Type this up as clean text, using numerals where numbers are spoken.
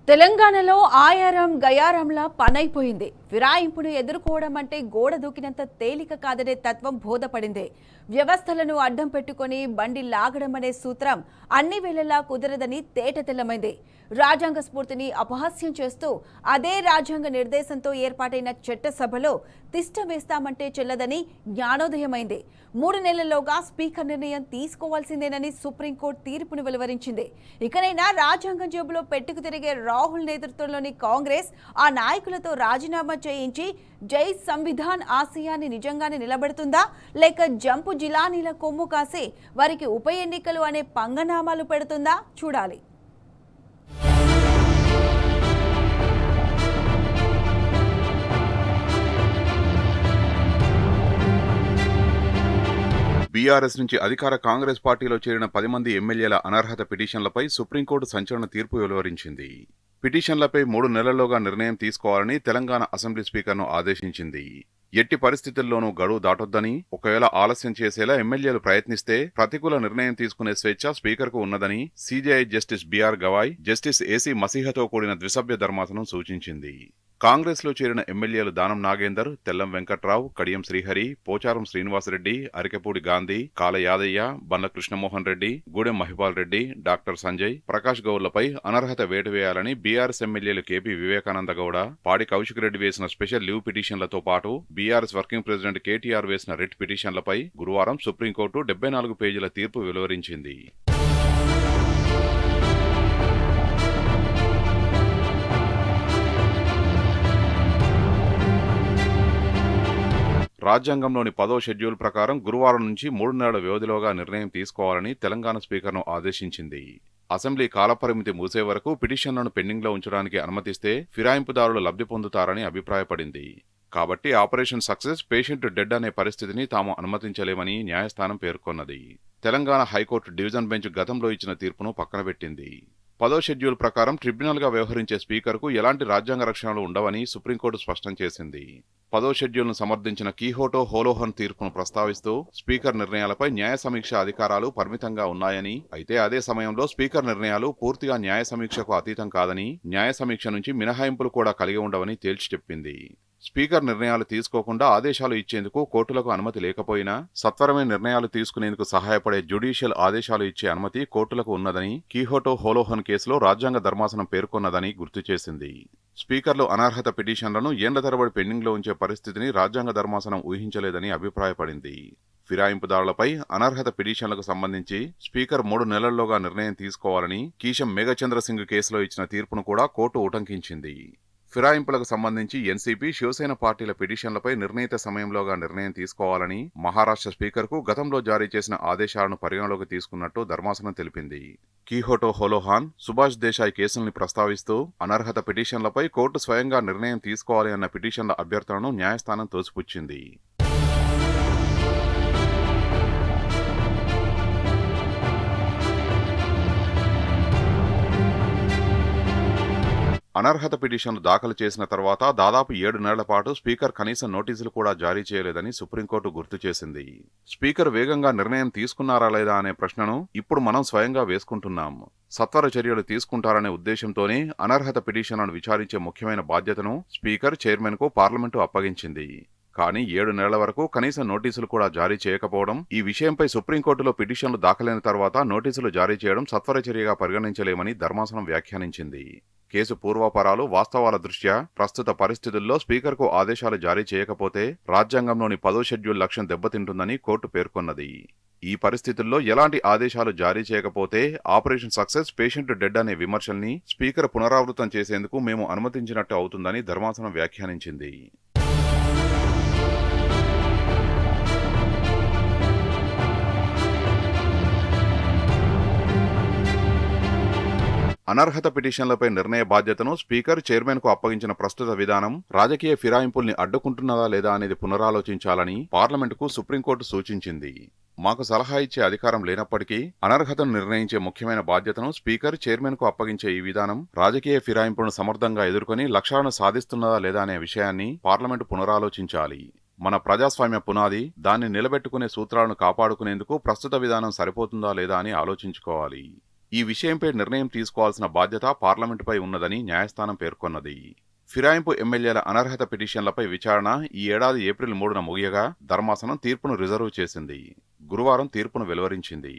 తెలంగాణలో ఆయారం గయారంలా పనైపోయింది. ఫిరాయింపును ఎదుర్కోవడం అంటే గోడ దూకినంత తేలిక కాదనే తత్వం బోధపడింది. వ్యవస్థలను అడ్డం పెట్టుకుని బండి లాగడం అనే సూత్రం అన్ని వేళలా కుదరదని తేటతెల్లమైంది. రాజ్యాంగ స్ఫూర్తిని అపహాస్యం చేస్తూ అదే రాజ్యాంగ నిర్దేశంతో ఏర్పాటైన చట్టసభలో తిష్ట వేస్తామంటే చెల్లదని జ్ఞానోదయమైంది. 3 నెలల్లోగా స్పీకర్ నిర్ణయం తీసుకోవాల్సిందేనని సుప్రీంకోర్టు తీర్పును వెలువరించింది. ఇకనైనా రాజ్యాంగం జేబులో పెట్టుకు తిరిగే రాహుల్ నేతృత్వంలోని కాంగ్రెస్ ఆ నాయకులతో రాజీనామా చేయించి జై సంవిధాన్ ఆశయాన్ని నిజంగానే నిలబెడుతుందా, లేక జంపు జిలానీల కొమ్ము కాసి వారికి ఉప ఎన్నికలు అనే పంగనామాలు పెడుతుందా చూడాలి. బీఆర్ఎస్ నుంచి అధికార కాంగ్రెస్ పార్టీలో చేరిన 10 మంది ఎమ్మెల్యేల అనర్హత పిటిషన్లపై సుప్రీంకోర్టు సంచలన తీర్పు వెలువరించింది. పిటిషన్లపై 3 నెలల్లోగా నిర్ణయం తీసుకోవాలని తెలంగాణ అసెంబ్లీ స్పీకర్ను ఆదేశించింది. ఎట్టి పరిస్థితుల్లోనూ గడువు దాటొద్దని, ఒకవేళ ఆలస్యం చేసేలా ఎమ్మెల్యేలు ప్రయత్నిస్తే ప్రతికూల నిర్ణయం తీసుకునే స్వేచ్ఛ స్పీకర్కు ఉన్నదని CJI justice BR Gavai, justice AC మసీహతో కూడిన ద్విసభ్య ధర్మాసనం సూచించింది. కాంగ్రెస్లో చేరిన ఎమ్మెల్యేలు దానం నాగేందర్, తెల్లం వెంకట్రావు, కడియం శ్రీహరి, పోచారం శ్రీనివాసరెడ్డి, అరికెపూడి గాంధీ, కాల యాదయ్య, బండ్ల కృష్ణమోహన్ రెడ్డి, గూడెం మహిపాల్ రెడ్డి, డాక్టర్ సంజయ్, ప్రకాష్ గౌడ్లపై అనర్హత వేటు వేయాలని బీఆర్ఎస్ ఎమ్మెల్యేలు కేపీ వివేకానంద గౌడ, పాడి కౌశిక్ రెడ్డి వేసిన స్పెషల్ లీవ్ పిటిషన్లతో పాటు బీఆర్ఎస్ వర్కింగ్ ప్రెసిడెంట్ కేటీఆర్ వేసిన రిట్ పిటిషన్లపై గురువారం సుప్రీంకోర్టు 74 పేజీల తీర్పు వెలువరించింది. రాజ్యాంగంలోని 10వ షెడ్యూల్ ప్రకారం గురువారం నుంచి 3 నెలల వ్యవధిలోగా నిర్ణయం తీసుకోవాలని తెలంగాణ స్పీకర్ను ఆదేశించింది. అసెంబ్లీ కాలపరిమితి ముగిసే వరకు పిటిషన్లను పెండింగ్లో ఉంచడానికి అనుమతిస్తే ఫిరాయింపుదారులు లబ్ధి పొందుతారని అభిప్రాయపడింది. కాబట్టి ఆపరేషన్ సక్సెస్, పేషెంట్ డెడ్ అనే పరిస్థితిని తాము అనుమతించలేమని న్యాయస్థానం పేర్కొన్నది. తెలంగాణ హైకోర్టు డివిజన్ బెంచ్ గతంలో ఇచ్చిన తీర్పును పక్కనబెట్టింది. 10వ షెడ్యూల్ ప్రకారం ట్రిబ్యునల్గా వ్యవహరించే స్పీకర్కు ఎలాంటి రాజ్యాంగ రక్షణలు ఉండవని సుప్రీంకోర్టు స్పష్టం చేసింది. 10వ షెడ్యూల్ను సమర్థించిన కీహోటో హోలోహన్ తీర్పును ప్రస్తావిస్తూ స్పీకర్ నిర్ణయాలపై న్యాయ సమీక్ష అధికారాలు పరిమితంగా ఉన్నాయని, అయితే అదే సమయంలో స్పీకర్ నిర్ణయాలు పూర్తిగా న్యాయ సమీక్షకు అతీతం కాదని, న్యాయ సమీక్ష నుంచి మినహాయింపులు కూడా కలిగి ఉండవని తేల్చి చెప్పింది. స్పీకర్ నిర్ణయాలు తీసుకోకుండా ఆదేశాలు ఇచ్చేందుకు కోర్టులకు అనుమతి లేకపోయినా సత్వరమే నిర్ణయాలు తీసుకునేందుకు సహాయపడే జ్యుడిషియల్ ఆదేశాలు ఇచ్చే అనుమతి కోర్టులకు ఉన్నదని కీహోటో హోలోహన్ కేసులో రాజ్యాంగ ధర్మాసనం పేర్కొన్నదని గుర్తు చేసింది. స్పీకర్లు అనర్హత పిటిషన్లను ఏళ్ల తరబడి పెండింగ్లో ఉంచే పరిస్థితిని రాజ్యాంగ ధర్మాసనం ఊహించలేదని అభిప్రాయపడింది. ఫిరాయింపుదారులపై అనర్హత పిటిషన్లకు సంబంధించి స్పీకర్ 3 నెలల్లోగా నిర్ణయం తీసుకోవాలని కీశం మేఘచంద్ర సింగ్ కేసులో ఇచ్చిన తీర్పును కూడా కోర్టు ఉటంకించింది. ఫిరాయింపులకు సంబంధించి ఎన్సీపీ, శివసేన పార్టీల పిటిషన్లపై నిర్ణీత సమయంలోగా నిర్ణయం తీసుకోవాలని మహారాష్ట్ర స్పీకర్కు గతంలో జారీ చేసిన ఆదేశాలను పరిగణలోకి తీసుకున్నట్టు ధర్మాసనం తెలిపింది. కీహోటో హోలోహాన్, సుభాష్ దేశాయ్ కేసుల్ని ప్రస్తావిస్తూ అనర్హత పిటిషన్లపై కోర్టు స్వయంగా నిర్ణయం తీసుకోవాలి అన్న పిటిషన్ల అభ్యర్థనను న్యాయస్థానం తోసిపుచ్చింది. అనర్హత పిటిషన్లు దాఖలు చేసిన తర్వాత దాదాపు 7 నెలల పాటు స్పీకర్ కనీస నోటీసులు కూడా జారీ చేయలేదని సుప్రీంకోర్టు గుర్తు చేసింది. స్పీకర్ వేగంగా నిర్ణయం తీసుకున్నారా లేదా అనే ప్రశ్నను ఇప్పుడు మనం స్వయంగా వేసుకుంటున్నాం. సత్వర చర్యలు తీసుకుంటారనే ఉద్దేశంతోనే అనర్హత పిటిషన్లను విచారించే ముఖ్యమైన బాధ్యతను స్పీకర్, చైర్మన్కు పార్లమెంటు అప్పగించింది. కానీ 7 నెలల వరకు కనీస నోటీసులు కూడా జారీ చేయకపోవడం, ఈ విషయంపై సుప్రీంకోర్టులో పిటిషన్లు దాఖలైన తర్వాత నోటీసులు జారీ చేయడం సత్వర చర్యగా పరిగణించలేమని ధర్మాసనం వ్యాఖ్యానించింది. కేసు పూర్వాపరాలు, వాస్తవాల దృష్ట్యా ప్రస్తుత పరిస్థితుల్లో స్పీకర్కు ఆదేశాలు జారీ చేయకపోతే రాజ్యాంగంలోని 10వ షెడ్యూల్ లక్ష్యం దెబ్బతింటుందని కోర్టు పేర్కొన్నది. ఈ పరిస్థితుల్లో ఎలాంటి ఆదేశాలు జారీ చేయకపోతే ఆపరేషన్ సక్సెస్, పేషెంట్ డెడ్ అనే విమర్శల్ని స్పీకర్ పునరావృతం చేసేందుకు మేము అనుమతించినట్టు అవుతుందని ధర్మాసనం వ్యాఖ్యానించింది. అనర్హత పిటిషన్లపై నిర్ణయ బాధ్యతను స్పీకర్, చైర్మన్కు అప్పగించిన ప్రస్తుత విధానం రాజకీయ ఫిరాయింపుల్ని అడ్డుకుంటున్నదా లేదా అనేది పునరాలోచించాలని పార్లమెంటుకు సుప్రీంకోర్టు సూచించింది. మాకు సలహా ఇచ్చే అధికారం లేనప్పటికీ అనర్హతను నిర్ణయించే ముఖ్యమైన బాధ్యతను స్పీకర్, చైర్మన్కు అప్పగించే ఈ విధానం రాజకీయ ఫిరాయింపులను సమర్థంగా ఎదుర్కొని లక్ష్యాలను సాధిస్తున్నదా లేదా అనే విషయాన్ని పార్లమెంటు పునరాలోచించాలి. మన ప్రజాస్వామ్య పునాది, దాన్ని నిలబెట్టుకునే సూత్రాలను కాపాడుకునేందుకు ప్రస్తుత విధానం సరిపోతుందా లేదా అని ఆలోచించుకోవాలి. ఈ విషయంపై నిర్ణయం తీసుకోవాల్సిన బాధ్యత పార్లమెంటుపై ఉన్నదని న్యాయస్థానం పేర్కొన్నది. ఫిరాయింపు ఎమ్మెల్యేల అనర్హత పిటిషన్లపై విచారణ ఈ ఏడాది ఏప్రిల్ 3న ముగియగా ధర్మాసనం తీర్పును రిజర్వ్ చేసింది. గురువారం తీర్పును వెలువరించింది.